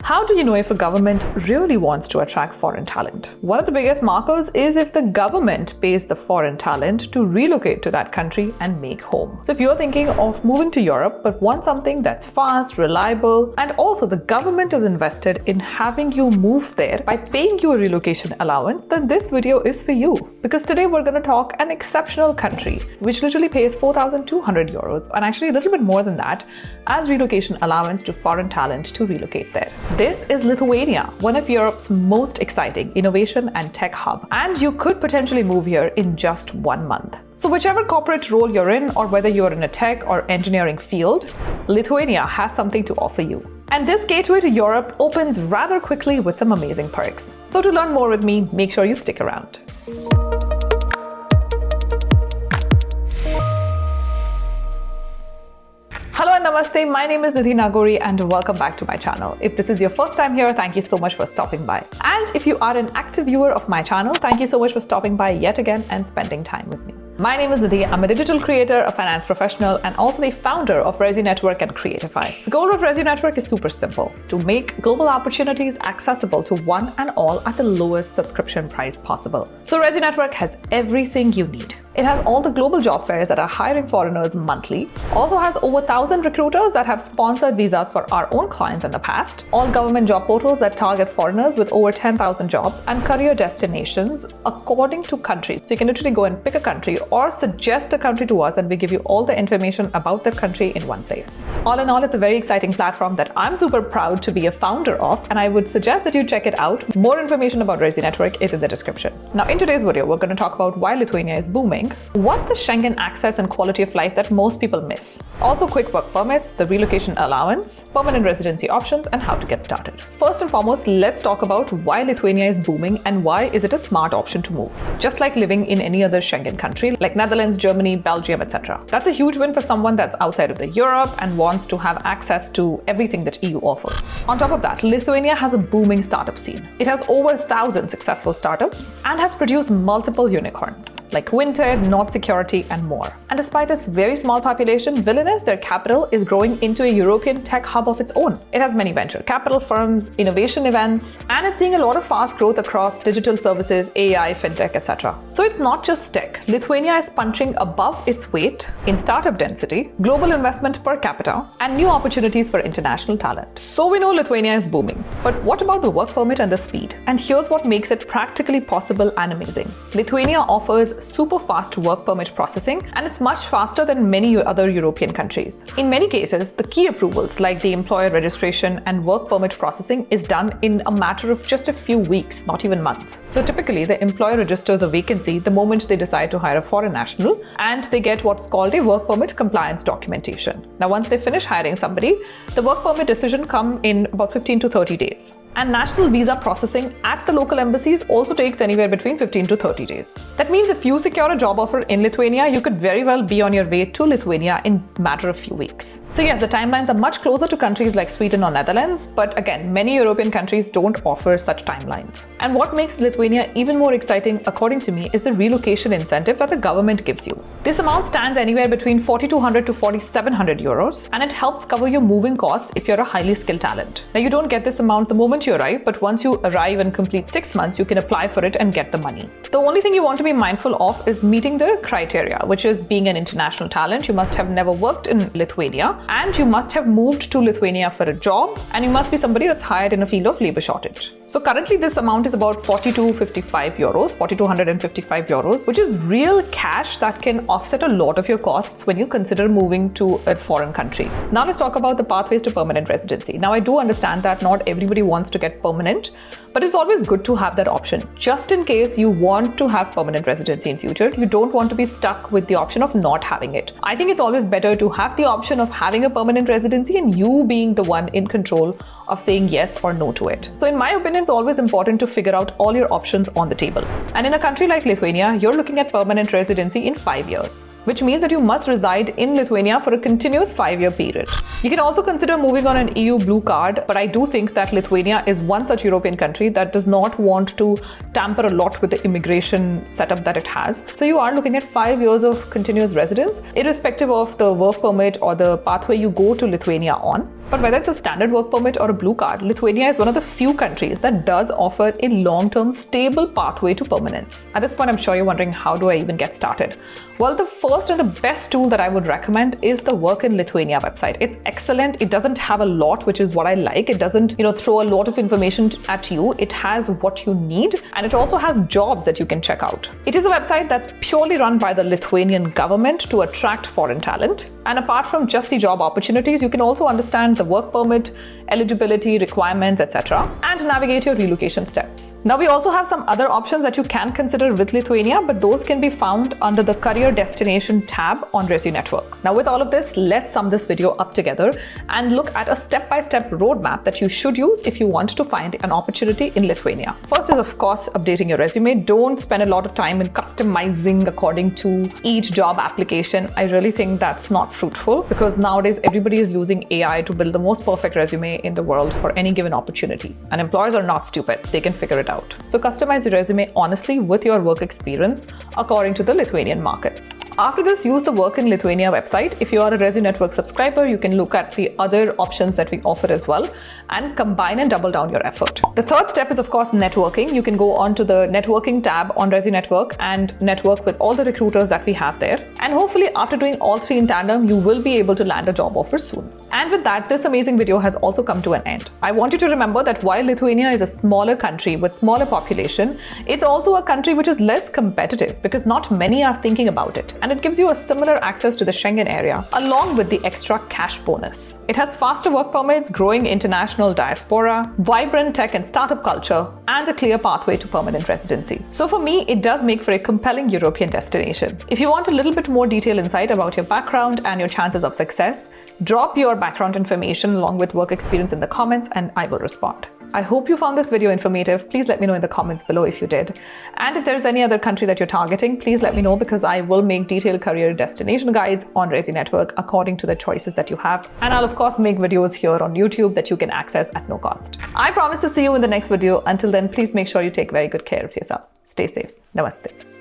How do you know if a government really wants to attract foreign talent? One of the biggest markers is if the government pays the foreign talent to relocate to that country and make home. So if you're thinking of moving to Europe but want something that's fast, reliable, and also the government is invested in having you move there by paying you a relocation allowance, then this video is for you. Because today we're going to talk an exceptional country which literally pays 4,200 euros and actually a little bit more than that as relocation allowance to foreign talent to relocate there. This is Lithuania, one of Europe's most exciting innovation and tech hub, and you could potentially move here in just 1 month. So whichever corporate role you're in, or whether you're in a tech or engineering field, Lithuania has something to offer you. And this gateway to Europe opens rather quickly with some amazing perks. So to learn more with me, make sure you stick around. Hello and namaste, my name is Nidhi Nagori and welcome back to my channel. If this is your first time here, thank you so much for stopping by. And if you are an active viewer of my channel, thank you so much for stopping by yet again and spending time with me. My name is Nidhi, I'm a digital creator, a finance professional, and also the founder of Resi Network and Creatify. The goal of Resi Network is super simple: to make global opportunities accessible to one and all at the lowest subscription price possible. So Resi Network has everything you need. It has all the global job fairs that are hiring foreigners monthly, also has over 1,000 recruiters that have sponsored visas for our own clients in the past, all government job portals that target foreigners with over 10,000 jobs, and career destinations according to country. So you can literally go and pick a country or suggest a country to us and we give you all the information about that country in one place. All in all, it's a very exciting platform that I'm super proud to be a founder of, and I would suggest that you check it out. More information about Resi Network is in the description. Now in today's video, we're going to talk about why Lithuania is booming, what's the Schengen access and quality of life that most people miss, also quick work permits, the relocation allowance, permanent residency options, and how to get started. First and foremost, let's talk about why Lithuania is booming and why is it a smart option to move. Just like living in any other Schengen country like Netherlands, Germany, Belgium, etc. That's a huge win for someone that's outside of the Europe and wants to have access to everything that EU offers. On top of that, Lithuania has a booming startup scene. It has over 1,000 successful startups and has produced multiple unicorns like Winted, North Security, and more. And despite its very small population, Vilnius, their capital, is growing into a European tech hub of its own. It has many venture capital firms, innovation events, and it's seeing a lot of fast growth across digital services, AI, fintech, etc. So it's not just tech. Lithuania is punching above its weight in startup density, global investment per capita, and new opportunities for international talent. So we know Lithuania is booming. But what about the work permit and the speed? And here's what makes it practically possible and amazing. Lithuania offers super fast work permit processing, and it's much faster than many other European countries. In many cases, the key approvals like the employer registration and work permit processing is done in a matter of just a few weeks, not even months. So typically, the employer registers a vacancy the moment they decide to hire a foreign national, and they get what's called a work permit compliance documentation. Now, once they finish hiring somebody, the work permit decision comes in about 15 to 30 days. And national visa processing at the local embassies also takes anywhere between 15 to 30 days. That means if you secure a job offer in Lithuania, you could very well be on your way to Lithuania in a matter of few weeks. So yes, the timelines are much closer to countries like Sweden or Netherlands, but again, many European countries don't offer such timelines. And what makes Lithuania even more exciting, according to me, is the relocation incentive that the government gives you. This amount stands anywhere between 4,200 to 4,700 euros, and it helps cover your moving costs if you're a highly skilled talent. Now, you don't get this amount the moment you arrive, but once you arrive and complete 6 months, you can apply for it and get the money. The only thing you want to be mindful of is meeting the criteria, which is being an international talent. You must have never worked in Lithuania, and you must have moved to Lithuania for a job, and you must be somebody that's hired in a field of labor shortage. So currently this amount is about 4,255 euros, 4,255 euros, which is real cash that can offset a lot of your costs when you consider moving to a foreign country. Now let's talk about the pathways to permanent residency. Now I do understand that not everybody wants to get permanent, but it's always good to have that option. Just in case you want to have permanent residency in future, you don't want to be stuck with the option of not having it. I think it's always better to have the option of having a permanent residency and you being the one in control of saying yes or no to it. So in my opinion, it's always important to figure out all your options on the table. And in a country like Lithuania, you're looking at permanent residency in 5 years, which means that you must reside in Lithuania for a continuous 5-year period. You can also consider moving on an EU blue card, but I do think that Lithuania is one such European country that does not want to tamper a lot with the immigration setup that it has. So you are looking at 5 years of continuous residence, irrespective of the work permit or the pathway you go to Lithuania on. But whether it's a standard work permit or a blue card, Lithuania is one of the few countries that does offer a long-term stable pathway to permanence. At this point, I'm sure you're wondering, how do I even get started? Well, the first and the best tool that I would recommend is the Work in Lithuania website. It's excellent. It doesn't have a lot, which is what I like. It doesn't, throw a lot of information at you. It has what you need, and it also has jobs that you can check out. It is a website that's purely run by the Lithuanian government to attract foreign talent. And apart from just the job opportunities, you can also understand the work permit, eligibility, requirements, etc., and navigate your relocation steps. Now, we also have some other options that you can consider with Lithuania, but those can be found under the Career Destination tab on Resi Network. Now, with all of this, let's sum this video up together and look at a step-by-step roadmap that you should use if you want to find an opportunity in Lithuania. First is, of course, updating your resume. Don't spend a lot of time in customizing according to each job application. I really think that's not fruitful, because nowadays everybody is using AI to build the most perfect resume in the world for any given opportunity. And employers are not stupid. They can figure it out. So customize your resume honestly with your work experience according to the Lithuanian markets. After this, use the Work in Lithuania website. If you are a Resi Network subscriber, you can look at the other options that we offer as well and combine and double down your effort. The third step is, of course, networking. You can go on to the networking tab on Resi Network and network with all the recruiters that we have there. And hopefully, after doing all three in tandem, you will be able to land a job offer soon. And with that, this amazing video has also come to an end. I want you to remember that while Lithuania is a smaller country with smaller population, it's also a country which is less competitive because not many are thinking about it. And it gives you a similar access to the Schengen area, along with the extra cash bonus. It has faster work permits, growing international diaspora, vibrant tech and startup culture, and a clear pathway to permanent residency. So for me, it does make for a compelling European destination. If you want a little bit more detailed insight about your background and your chances of success, drop your background information along with work experience in the comments and I will respond. I hope you found this video informative. Please let me know in the comments below if you did. And if there's any other country that you're targeting, please let me know, because I will make detailed career destination guides on Resi Network according to the choices that you have. And I'll of course make videos here on YouTube that you can access at no cost. I promise to see you in the next video. Until then, please make sure you take very good care of yourself. Stay safe. Namaste.